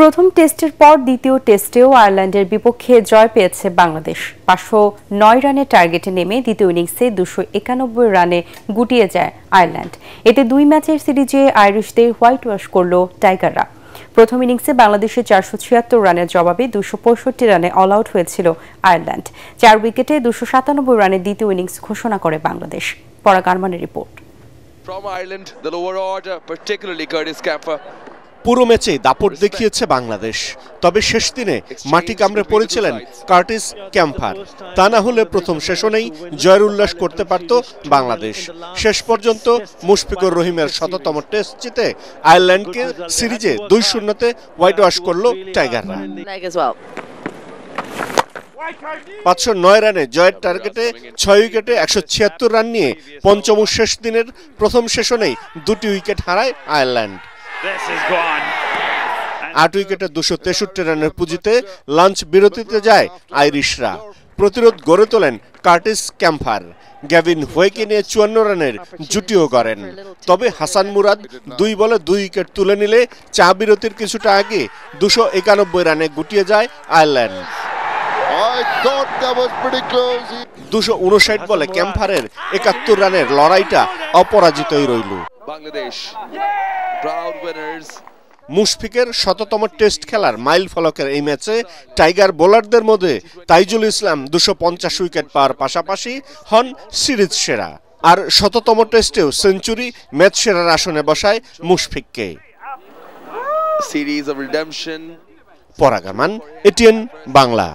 প্রথম টেস্টের পর দ্বিতীয় টেস্টেও আয়ারল্যান্ডের বিপক্ষে জয় পেয়েছে বাংলাদেশ। 509 রানের টার্গেটে নেমে দ্বিতীয় ইনিংসে 291 রানে গুটিয়ে যায় আয়ারল্যান্ড। এতে 2 ম্যাচের সিরিজে আইরিশদের হোয়াইট ওয়াশ করল টাইগাররা। প্রথম ইনিংসে বাংলাদেশের 476 রানের জবাবে 265 রানে অল আউট হয়েছিল আয়ারল্যান্ড। 4 উইকেটে 297 রানের দ্বিতীয় ইনিংস ঘোষণা করে বাংলাদেশ। পরাগ আরমানের report. From Ireland, the lower order, particularly Curtis Campher. পুরো ম্যাচে দাপট দেখিয়েছে বাংলাদেশ, তবে শেষ দিনে মাটি কামড়ে পড়েছিলেন কার্টিস ক্যাম্পার। তা না হলে প্রথম সেশনেই জয়ের উল্লাস করতে পারত বাংলাদেশ। শেষ পর্যন্ত মুশফিকুর রহিমের ১০০তম টেস্ট জিতে আয়ারল্যান্ডকে সিরিজে ২-০তে হোয়াইট ওয়াশ করল টাইগাররা। 509 রানে জয়ের টার্গেটে 6 উইকেটে 176 রান নিয়ে পঞ্চম শেষ দিনের প্রথম সেশনেই 2টি উইকেট হারায় আয়ারল্যান্ড। 8 উইকেটে 263 রানের পুঁজিতে লাঞ্চ বিরতিতে যায় আইরিশরা। প্রতিরোধ গড়ে তোলেন কার্টিস ক্যাম্পার। গ্যাভিন হোয়েকে নিয়ে 54 রানের জুটিও গড়েন। তবে হাসান মুরাদ 2 বলে 2 উইকেট তুলে নিলে চা বিরতির কিছুটা আগে 291 রানে গুটিয়ে যায় আয়ারল্যান্ড। 259 বলে ক্যাম্পারের 71 রানের লড়াইটা অপরাজিতই রইল। Bangladesh, proud winners. মুশফিকের ১০০তম টেস্ট খেলার মাইল ফলকের এই ম্যাচে টাইগার বোলারদের মধ্যে তাইজুল ইসলাম 250 উইকেট পাওয়ার পাশাপাশি হন সিরিজ সেরা। আর ১০০তম টেস্টেও সেঞ্চুরি ম্যাচ সেরার আসনে বসায় মুশফিককে। Series of redemption. পরাগ আরমান, এটিএন বাংলা।